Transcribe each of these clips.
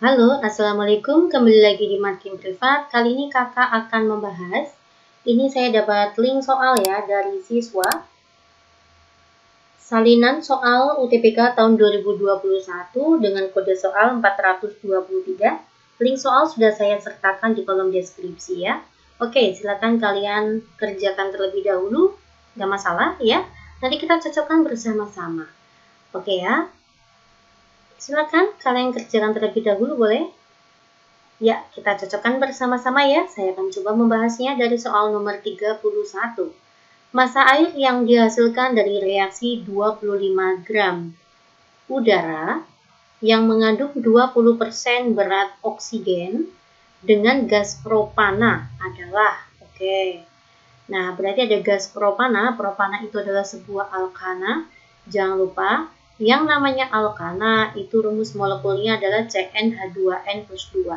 Halo, Assalamualaikum. Kembali lagi di Makin Privat. Kali ini kakak akan membahas. Ini saya dapat link soal ya dari siswa. Salinan soal UTBK tahun 2021 dengan kode soal 423. Link soal sudah saya sertakan di kolom deskripsi ya. Oke, silakan kalian kerjakan terlebih dahulu. Gak masalah ya. Nanti kita cocokkan bersama-sama. Oke ya. Silakan kalian kerjakan terlebih dahulu, boleh? Ya, kita cocokkan bersama-sama ya. Saya akan coba membahasnya dari soal nomor 31. Massa air yang dihasilkan dari reaksi 25 gram udara yang mengandung 20% berat oksigen dengan gas propana adalah, oke. Nah, berarti ada gas propana. Propana itu adalah sebuah alkana. Jangan lupa, yang namanya alkana itu rumus molekulnya adalah CnH2n plus 2.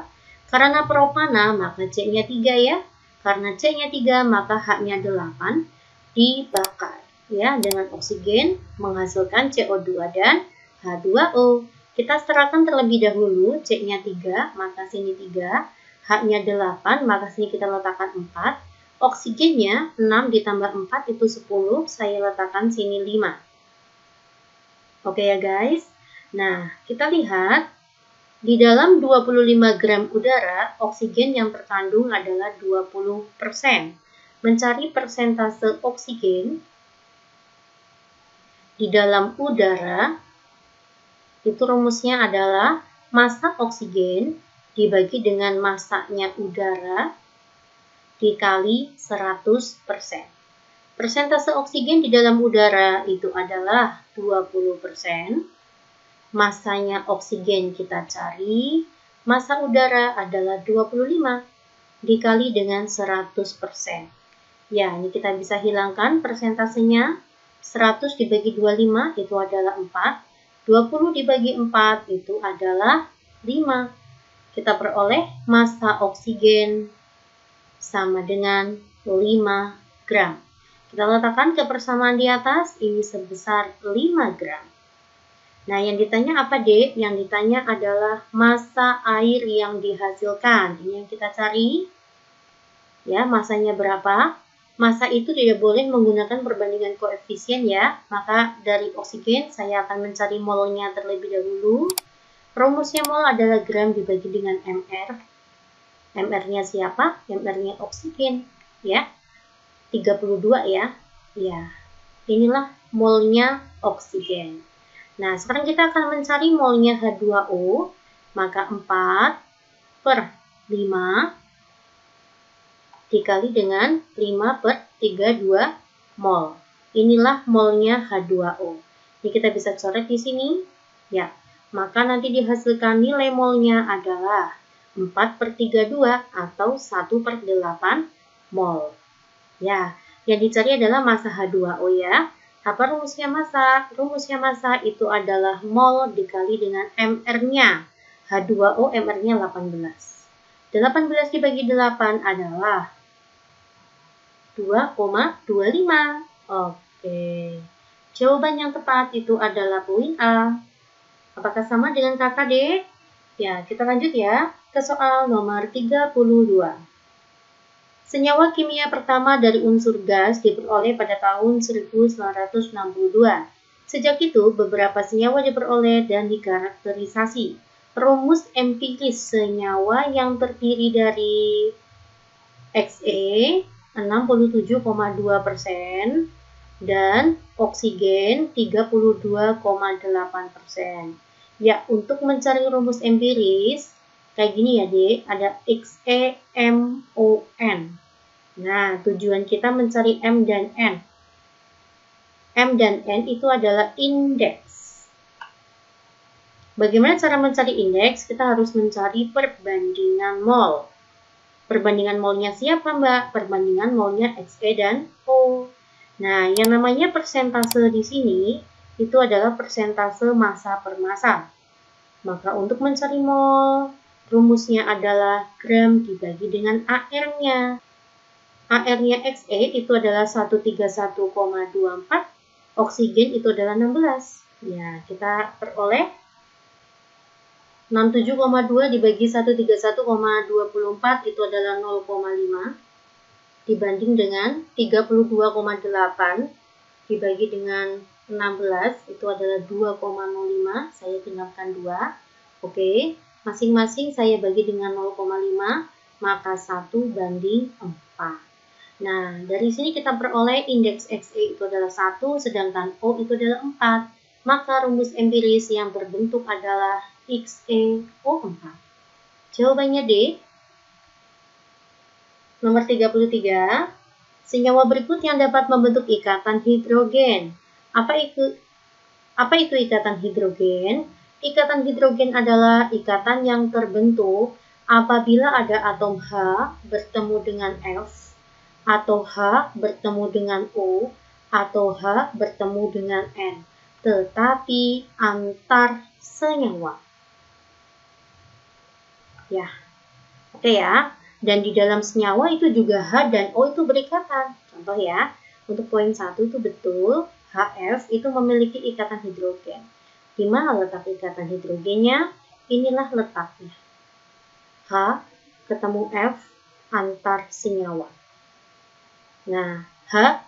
Karena propana, maka C-nya 3 ya. Karena C-nya 3, maka H-nya 8 dibakar ya dengan oksigen menghasilkan CO2 dan H2O. Kita setarakan terlebih dahulu, C-nya 3, maka sini 3, H-nya 8, maka sini kita letakkan 4. Oksigennya 6 ditambah 4 itu 10, saya letakkan sini 5. Oke ya guys. Nah, kita lihat di dalam 25 gram udara, oksigen yang terkandung adalah 20%. Mencari persentase oksigen di dalam udara, itu rumusnya adalah massa oksigen dibagi dengan massanya udara dikali 100%. Persentase oksigen di dalam udara itu adalah 20%. Massanya oksigen kita cari, massa udara adalah 25 dikali dengan 100%. Ya, ini kita bisa hilangkan persentasenya. 100 dibagi 25 itu adalah 4. 20 dibagi 4 itu adalah 5. Kita peroleh massa oksigen sama dengan 5 gram. Kita letakkan kebersamaan di atas, ini sebesar 5 gram. Nah, yang ditanya apa, Dek? Yang ditanya adalah massa air yang dihasilkan. Ini yang kita cari. Ya, massanya berapa? Massa itu tidak boleh menggunakan perbandingan koefisien ya. Maka dari oksigen saya akan mencari molnya terlebih dahulu. Rumusnya mol adalah gram dibagi dengan mr. Mr-nya siapa? Mr-nya oksigen ya. 32 ya. Ya. Inilah molnya oksigen. Nah, sekarang kita akan mencari molnya H2O, maka 4 per 5 dikali dengan 5 per 32 mol. Inilah molnya H2O. Ini kita bisa coret di sini. Ya, maka nanti dihasilkan nilai molnya adalah 4 per 32 atau 1 per 8 mol. Ya, yang dicari adalah massa H2O ya. Apa rumusnya massa? Rumusnya massa itu adalah mol dikali dengan mr-nya. H2O mr-nya 18. 18 dibagi 8 adalah 2,25. Oke. Jawaban yang tepat itu adalah poin A. Apakah sama dengan kakak, Dek? Ya, kita lanjut ya ke soal nomor 32. Senyawa kimia pertama dari unsur gas diperoleh pada tahun 1962. Sejak itu, beberapa senyawa diperoleh dan dikarakterisasi. Rumus empiris senyawa yang terdiri dari Xe 67,2% dan oksigen 32,8%. Ya, untuk mencari rumus empiris, kayak gini ya, Dek, ada XeMON. Nah, tujuan kita mencari M dan N. M dan N itu adalah indeks. Bagaimana cara mencari indeks? Kita harus mencari perbandingan mol. Perbandingan molnya siapa, Mbak? Perbandingan molnya Xe dan O. Nah, yang namanya persentase di sini itu adalah persentase massa per massa. Maka untuk mencari mol, rumusnya adalah gram dibagi dengan AR-nya. AR-nya Xe itu adalah 131,24, oksigen itu adalah 16. Ya, kita peroleh 67,2 dibagi 131,24 itu adalah 0,5 dibanding dengan 32,8 dibagi dengan 16 itu adalah 2,05. Saya genapkan 2. Oke, masing-masing saya bagi dengan 0,5, maka 1 banding 4. Nah, dari sini kita peroleh indeks XE itu adalah 1, sedangkan O itu adalah 4. Maka rumus empiris yang terbentuk adalah XeO4. Jawabannya D. Nomor 33. Senyawa berikut yang dapat membentuk ikatan hidrogen. Apa itu ikatan hidrogen? Ikatan hidrogen adalah ikatan yang terbentuk apabila ada atom H bertemu dengan F, atau H bertemu dengan O, atau H bertemu dengan N, tetapi antar senyawa. Ya, oke ya. Dan di dalam senyawa itu juga H dan O itu berikatan. Contoh ya, untuk poin 1 itu betul, HF itu memiliki ikatan hidrogen. Di mana letak ikatan hidrogennya? Inilah letaknya. H ketemu F antar senyawa. Nah, H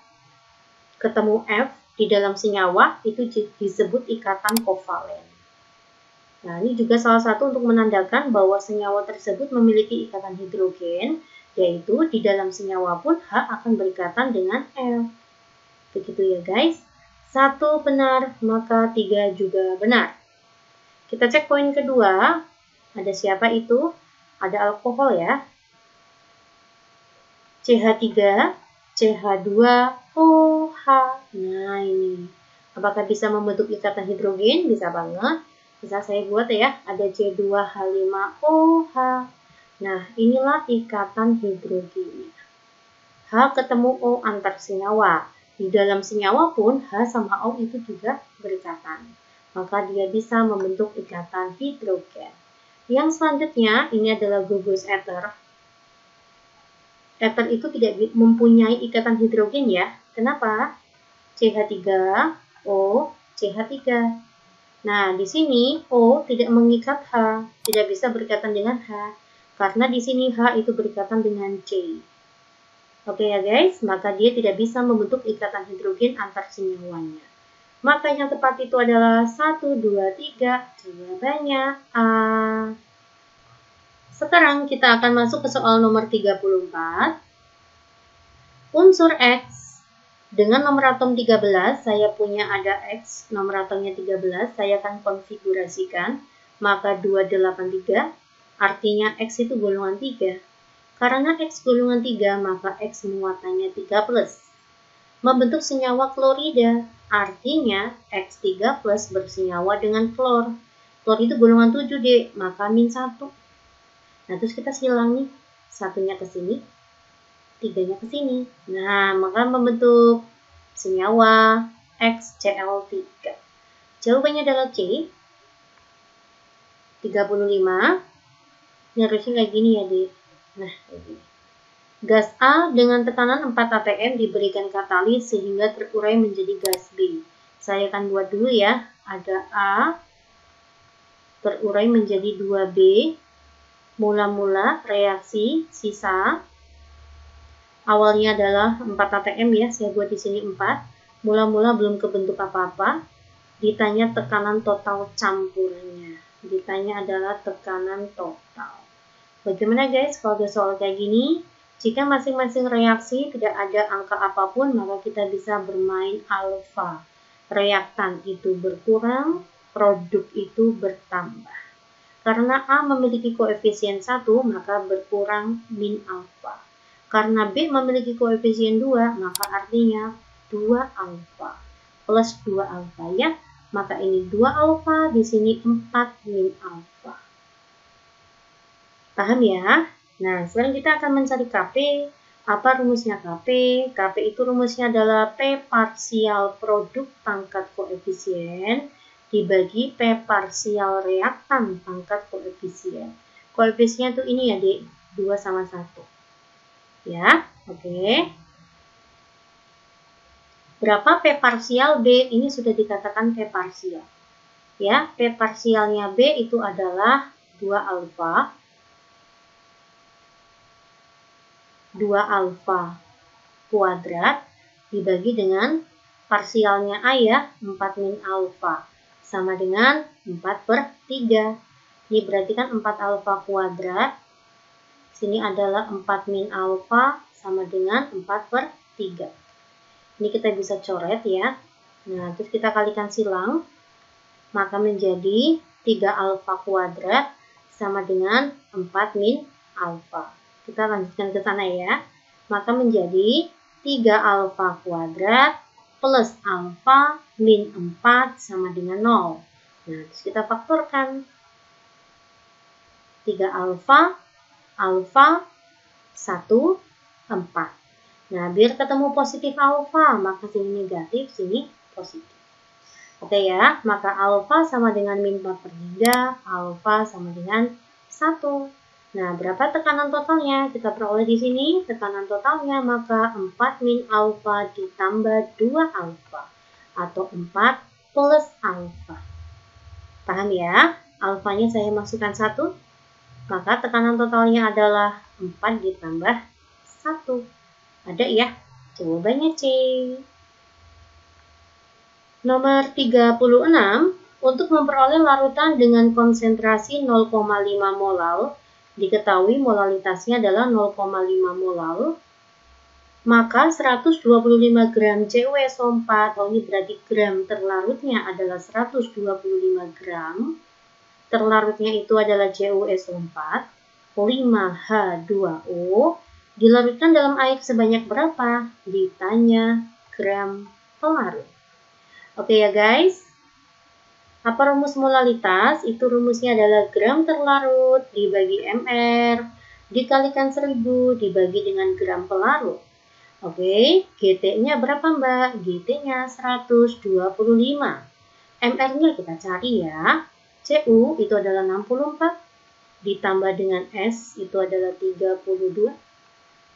ketemu F di dalam senyawa itu disebut ikatan kovalen. Nah, ini juga salah satu untuk menandakan bahwa senyawa tersebut memiliki ikatan hidrogen, yaitu di dalam senyawa pun H akan berikatan dengan F. Begitu ya guys. 1 benar, maka 3 juga benar. Kita cek poin kedua. Ada siapa itu? Ada alkohol ya. CH3, CH2OH. Nah, ini. Apakah bisa membentuk ikatan hidrogen? Bisa banget. Bisa saya buat ya, ada C2H5OH. Nah, inilah ikatan hidrogennya. H ketemu O antar senyawa. Di dalam senyawa pun H sama O itu juga berikatan. Maka dia bisa membentuk ikatan hidrogen. Yang selanjutnya, ini adalah gugus ether. Ether itu tidak mempunyai ikatan hidrogen ya. Kenapa? CH3O, CH3. Nah, di sini O tidak mengikat H, tidak bisa berikatan dengan H, karena di sini H itu berikatan dengan C. Oke ya guys, maka dia tidak bisa membentuk ikatan hidrogen antar senyawanya. Maka yang tepat itu adalah 1, 2, 3, jawabannya A. Sekarang kita akan masuk ke soal nomor 34. Unsur X. Dengan nomor atom 13, saya punya ada X, nomor atomnya 13, saya akan konfigurasikan, maka 283, artinya X itu golongan 3. Karena X golongan 3, maka X muatannya 3+. Membentuk senyawa klorida, artinya X3+ bersenyawa dengan klor. Klor itu golongan 7, Dek, maka -1. Nah, terus kita silang nih, satunya ke sini, 3-nya ke sini. Nah, maka membentuk senyawa XCl3. Jawabannya adalah C. 35. Ini harusnya kayak gini ya, Di. Nah, kayak gini. Gas A dengan tekanan 4 atm diberikan katalis sehingga terurai menjadi gas B. Saya akan buat dulu ya. Ada A terurai menjadi 2B. Mula-mula reaksi sisa awalnya adalah 4 atm ya, saya buat di sini 4. Mula-mula belum kebentuk apa-apa. Ditanya tekanan total campurannya. Ditanya adalah tekanan total. Bagaimana guys kalau ada soal kayak gini? Jika masing-masing reaksi tidak ada angka apapun, maka kita bisa bermain alfa. Reaktan itu berkurang, produk itu bertambah. Karena A memiliki koefisien 1, maka berkurang min alfa. Karena B memiliki koefisien 2, maka artinya 2 alfa plus 2 alfa ya. Maka ini 2 alfa, di sini 4 min alfa. Paham ya? Nah, sekarang kita akan mencari Kp. Apa rumusnya Kp? Kp itu rumusnya adalah P parsial produk pangkat koefisien dibagi P parsial reaktan pangkat koefisien. Koefisien itu ini ya, Dek, 2 sama 1. Ya, oke. Berapa P parsial B? Ini sudah dikatakan P parsial. Ya, P parsialnya B itu adalah 2 alfa kuadrat dibagi dengan parsialnya A ya, 4 min alfa, sama dengan 4/3. Ini berarti kan 4 alfa kuadrat, sini adalah 4 min alfa sama dengan 4/3. Ini kita bisa coret ya. Nah, terus kita kalikan silang, maka menjadi 3 alfa kuadrat sama dengan 4 min alfa. Kita lanjutkan ke sana ya. Maka menjadi 3 alfa kuadrat plus alfa min 4 sama dengan 0. Nah, terus kita faktorkan. 3 alfa, 1, 4. Nah, biar ketemu positif alfa, maka sini negatif, sini positif. Oke ya, maka alfa sama dengan min 4/3, alfa sama dengan 1. Nah, berapa tekanan totalnya? Kita peroleh di sini tekanan totalnya, maka 4 min alfa ditambah 2 alfa, atau 4 plus alfa. Paham ya? Alfanya saya masukkan 1, maka tekanan totalnya adalah 4 ditambah 1. Ada ya? Jawabannya C. Nomor 36, untuk memperoleh larutan dengan konsentrasi 0,5 molal, diketahui molalitasnya adalah 0,5 molal, maka 125 gram CuSO4, ini berarti gram terlarutnya adalah 125 gram, terlarutnya itu adalah CuSO4, 5H2O, dilarutkan dalam air sebanyak berapa? Ditanya gram pelarut. Oke ya guys. Apa rumus molalitas? Itu rumusnya adalah gram terlarut dibagi mR dikalikan 1000 dibagi dengan gram pelarut. Oke, GT-nya berapa Mbak? GT-nya 125. mR-nya kita cari ya. Cu itu adalah 64. Ditambah dengan S itu adalah 32.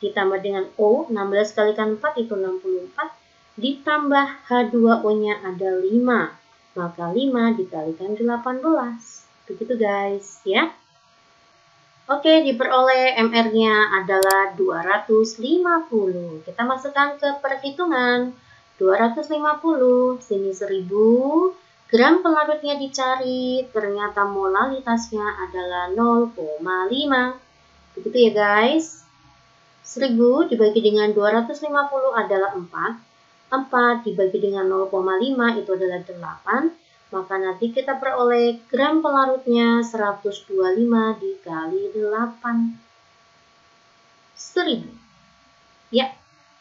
Ditambah dengan O, 16 kalikan 4 itu 64. Ditambah H2O-nya ada 5. Maka 5 dikalikan 18. Begitu guys ya. Oke, diperoleh mR-nya adalah 250. Kita masukkan ke perhitungan. 250, sini 1000. Gram pelarutnya dicari, ternyata molalitasnya adalah 0,5. Begitu ya guys. 1000 dibagi dengan 250 adalah 4. 4 dibagi dengan 0,5 itu adalah 8, maka nanti kita peroleh gram pelarutnya 125 dikali 8. 1000. Ya,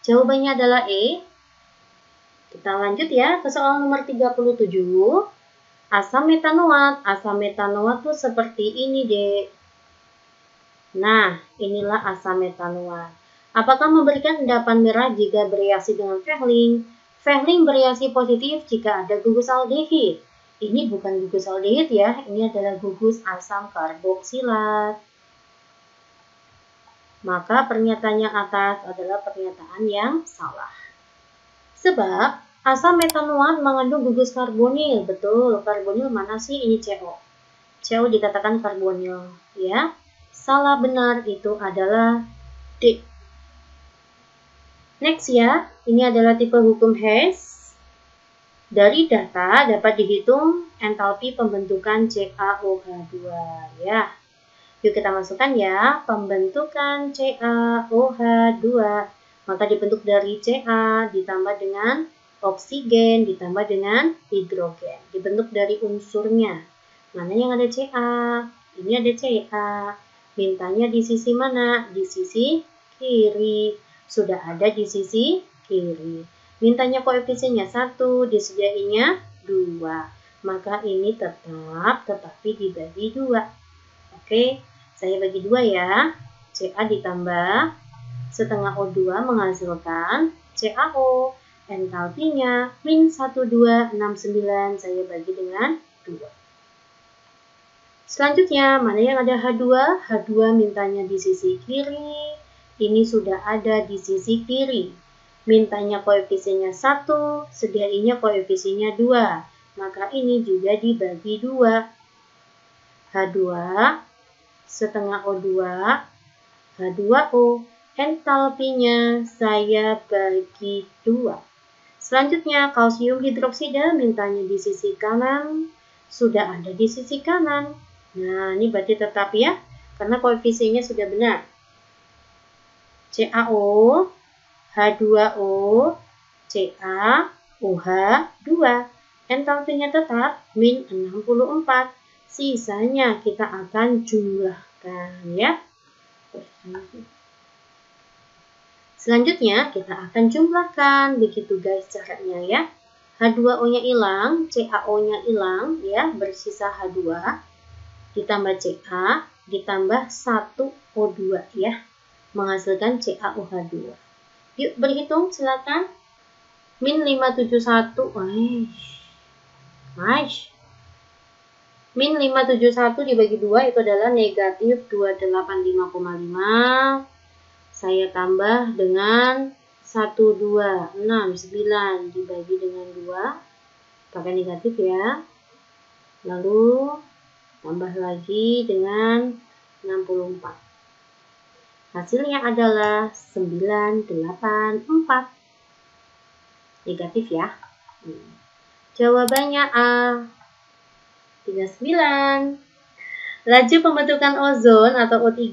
jawabannya adalah E. Kita lanjut ya ke soal nomor 37. Asam metanoat. Asam metanoat tuh seperti ini, Dek. Nah, inilah asam metanoat. Apakah memberikan endapan merah jika bereaksi dengan Fehling? Fehling bereaksi positif jika ada gugus aldehid. Ini bukan gugus aldehid ya, ini adalah gugus asam karboksilat. Maka pernyataan yang atas adalah pernyataan yang salah. Sebab asam metanoat mengandung gugus karbonil. Betul, karbonil mana sih? Ini CO. CO dikatakan karbonil ya. Salah benar itu adalah D. Next ya, ini adalah tipe hukum Hess. Dari data dapat dihitung entalpi pembentukan CaOH2 ya. Yuk kita masukkan ya, pembentukan CaOH2. Maka dibentuk dari Ca ditambah dengan oksigen ditambah dengan hidrogen. Dibentuk dari unsurnya. Mana yang ada Ca? Ini ada Ca. Mintanya di sisi mana? Di sisi kiri. Sudah ada di sisi kiri. Mintanya koefisiennya 1, disediainya 2. Maka ini tetap tetapi dibagi 2. Oke, saya bagi 2 ya. Ca ditambah setengah O2 menghasilkan CaO. Entalpinya min 1269, saya bagi dengan 2. Selanjutnya, mana yang ada H2? H2 mintanya di sisi kiri. Ini sudah ada di sisi kiri. Mintanya koefisiennya 1, sediainya koefisiennya 2. Maka ini juga dibagi 2. H2 setengah O2, H2O. Entalpinya saya bagi 2. Selanjutnya, kalsium hidroksida mintanya di sisi kanan. Sudah ada di sisi kanan. Nah, ini berarti tetap ya, karena koefisiennya sudah benar. CaO, H2O, Ca, OH2. Entalpinya tetap min 64. Sisanya kita akan jumlahkan ya. Selanjutnya kita akan jumlahkan, begitu guys caranya ya. H2O-nya hilang, CaO-nya hilang ya, bersisa H2 ditambah Ca ditambah 1O2 ya, menghasilkan CaOH2. Yuk berhitung silakan. Min 571. Min 571 dibagi 2 itu adalah negatif 285,5. Saya tambah dengan 1269 dibagi dengan 2. Pakai negatif ya. Lalu tambah lagi dengan 64. Hasilnya adalah 984. Negatif ya. Jawabannya A. 39. Laju pembentukan ozon atau O3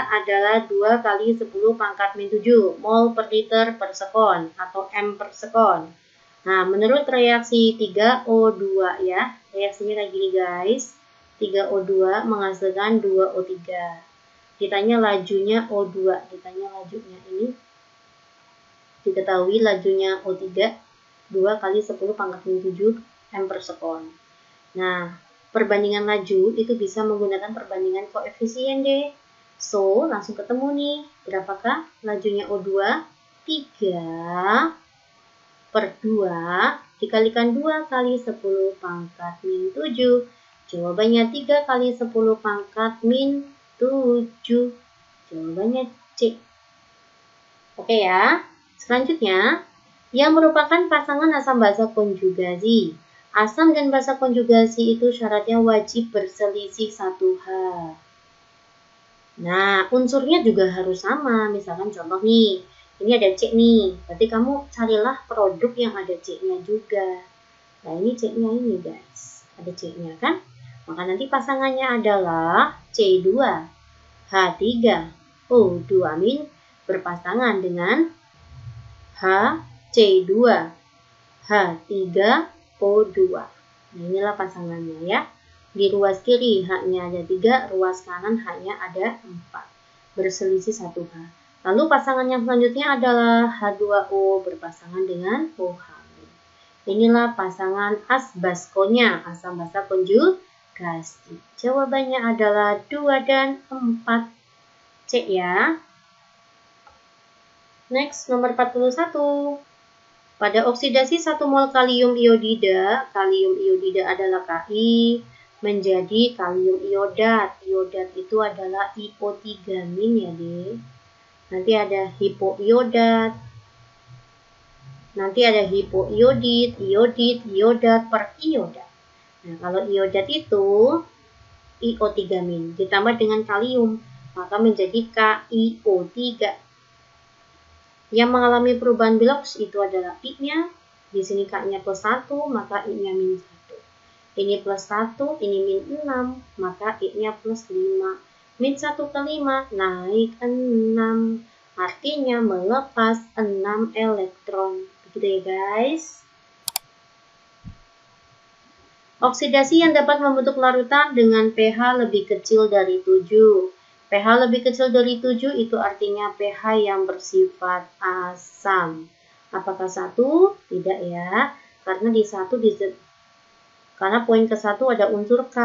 adalah 2 kali 10 pangkat min 7 mol per liter per sekon atau M per sekon. Nah, menurut reaksi 3O2 ya, reaksinya kayak gini guys. 3O2 menghasilkan 2O3. Ditanya lajunya O2, ditanya lajunya ini. Diketahui lajunya O3 2 kali 10 pangkat min 7 M per sekon. Nah, perbandingan laju itu bisa menggunakan perbandingan koefisien deh. So, langsung ketemu nih. Berapakah lajunya O2? 3 per 2 dikalikan 2 kali 10 pangkat min 7. Jawabannya 3 kali 10 pangkat min 7. Jawabannya C. Oke ya. Selanjutnya, yang merupakan pasangan asam basa konjugasi. Asam dan basa konjugasi itu syaratnya wajib berselisih 1H. Nah, unsurnya juga harus sama. Misalkan contoh nih, ini ada C nih. Berarti kamu carilah produk yang ada C-nya juga. Nah, ini C-nya ini guys. Ada C-nya kan? Maka nanti pasangannya adalah C2H3O2- berpasangan dengan HC2H3O2. Nah, inilah pasangannya ya. Di ruas kiri H-nya ada 3, ruas kanan H-nya ada 4. Berselisih 1H. Lalu pasangan yang selanjutnya adalah H2O berpasangan dengan OH. Inilah pasangan asbaskonya, asam basa konjugasi. Jawabannya adalah 2 dan 4. C ya. Next, nomor 41. Pada oksidasi 1 mol kalium iodida adalah Ki, menjadi kalium iodat. Iodat itu adalah IO3- ya deh. Nanti ada hipoiodat. Nanti ada hipoiodit, iodit, iodat, periodat. Nah, kalau iodat itu IO3- ditambah dengan kalium, maka menjadi KiO3. Yang mengalami perubahan biloks itu adalah I-nya. Di sini K-nya plus 1, maka I-nya min 1. Ini plus 1, ini min 6, maka I-nya plus 5. Min 1 ke 5, naik 6. Artinya melepas 6 elektron. Begitu ya guys. Oksidasi yang dapat membentuk larutan dengan pH lebih kecil dari 7. pH lebih kecil dari 7 itu artinya pH yang bersifat asam. Apakah 1? Tidak ya. Karena di 1 karena poin ke-1 ada unsur K.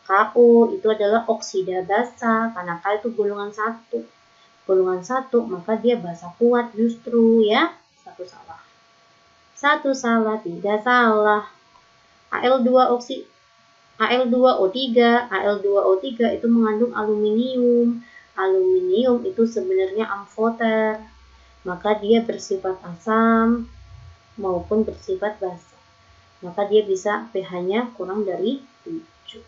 KO itu adalah oksida basa karena K itu golongan 1. Golongan 1 maka dia basa kuat justru ya. Satu salah. Tidak salah. Al2O3 itu mengandung aluminium. Aluminium itu sebenarnya amfoter. Maka dia bersifat asam maupun bersifat basa. Maka dia bisa pH-nya kurang dari 7.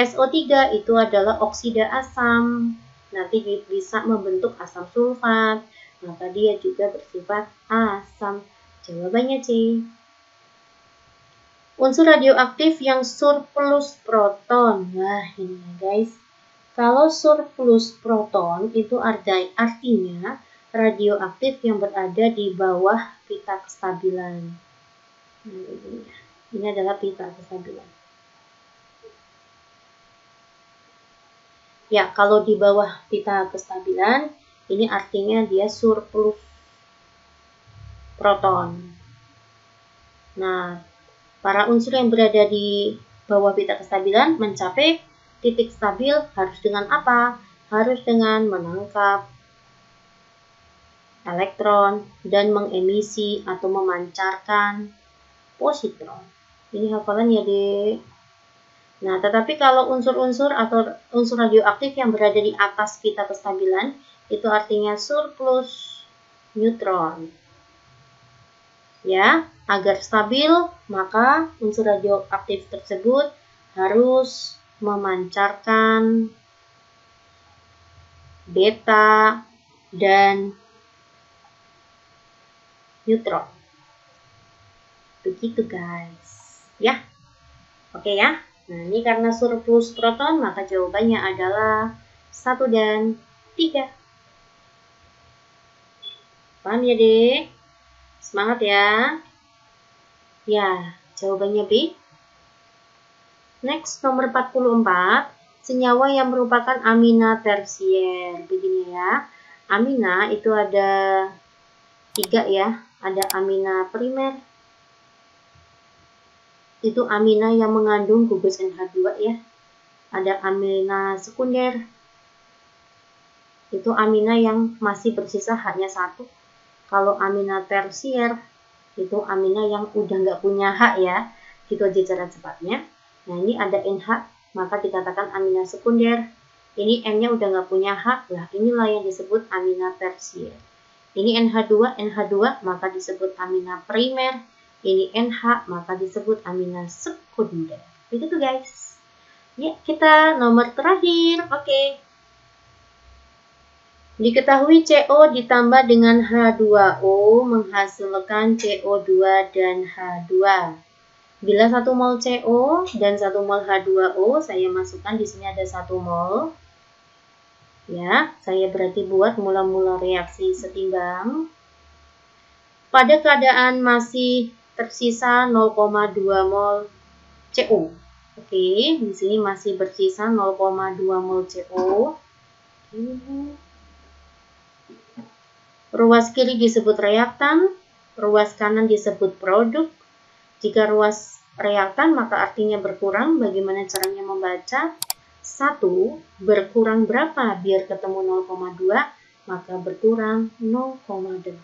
SO3 itu adalah oksida asam. Nanti bisa membentuk asam sulfat, maka dia juga bersifat asam. Jawabannya C. Unsur radioaktif yang surplus proton. Wah, ini ya guys. Kalau surplus proton itu artinya radioaktif yang berada di bawah pita kestabilan. Ini adalah pita kestabilan. Ya, kalau di bawah pita kestabilan, ini artinya dia surplus proton. Nah, para unsur yang berada di bawah pita kestabilan mencapai titik stabil harus dengan apa? Harus dengan menangkap elektron dan mengemisi atau memancarkan positron. Ini hafalan ya, Dek. Nah, tetapi kalau unsur-unsur atau unsur radioaktif yang berada di atas pita kestabilan, itu artinya surplus neutron. Ya, agar stabil, maka unsur radioaktif tersebut harus memancarkan beta dan neutron. Begitu guys. Ya, oke ya. Nah, ini karena surplus proton, maka jawabannya adalah 1 dan 3. Paham ya, Dek? Semangat ya. Ya, jawabannya B. Next, nomor 44. Senyawa yang merupakan amina tersier. Begini ya. Amina itu ada 3 ya. Ada amina primer. Itu amina yang mengandung gugus NH2 ya. Ada amina sekunder. Itu amina yang masih bersisa hanya 1. Kalau amina tersier, itu amina yang udah nggak punya H ya. Gitu aja cara cepatnya. Nah, ini ada NH, maka dikatakan amina sekunder. Ini N-nya udah nggak punya H, lah inilah yang disebut amina tersier. Ini NH2, maka disebut amina primer. Ini NH, maka disebut amina sekunder. Begitu guys. Ya, kita nomor terakhir. Oke. Diketahui CO ditambah dengan H2O menghasilkan CO2 dan H2. Bila 1 mol CO dan 1 mol H2O, saya masukkan di sini ada 1 mol. Ya, saya berarti buat mula-mula reaksi setimbang. Pada keadaan masih tersisa 0,2 mol CO. Oke, di sini masih bersisa 0,2 mol CO. Ruas kiri disebut reaktan, ruas kanan disebut produk. Jika ruas reaktan maka artinya berkurang. Bagaimana caranya membaca? 1 berkurang berapa biar ketemu 0,2? Maka berkurang 0,8.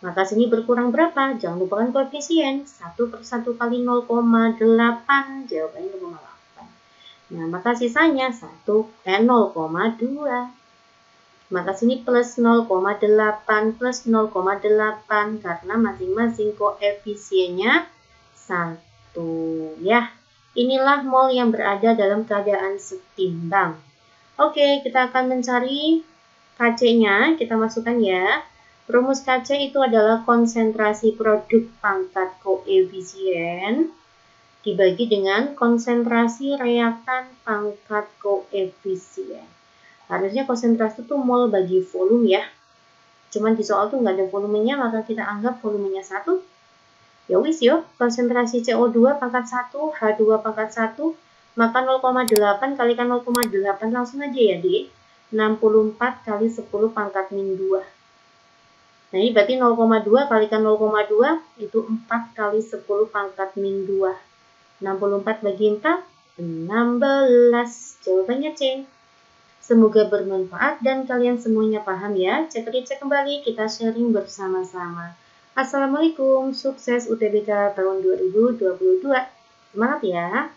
Maka sini berkurang berapa? Jangan lupakan koefisien. 1 per 1 kali 0,8. Jawabannya 0,8. Nah, maka sisanya 0,2. Maka sini plus 0,8 plus 0,8 karena masing-masing koefisiennya 1. Ya, inilah mol yang berada dalam keadaan setimbang. Oke, kita akan mencari Kc-nya. Kita masukkan ya. Rumus Kc itu adalah konsentrasi produk pangkat koefisien dibagi dengan konsentrasi reaktan pangkat koefisien. Harusnya konsentrasi itu mol bagi volume ya. Cuman di soal tuh nggak ada volumenya, maka kita anggap volumenya 1. Ya wis yo, konsentrasi CO2 pangkat 1, H2 pangkat 1, maka 0,8 kalikan 0,8 langsung aja ya, Dek. 64 kali 10 pangkat min 2. Nah, ini berarti 0,2 kalikan 0,2 itu 4 kali 10 pangkat min 2. 64 bagi 4, 16. Jawabannya C. Semoga bermanfaat dan kalian semuanya paham ya. Cek kembali, kita sharing bersama-sama. Assalamualaikum, sukses UTBK tahun 2022. Semangat ya.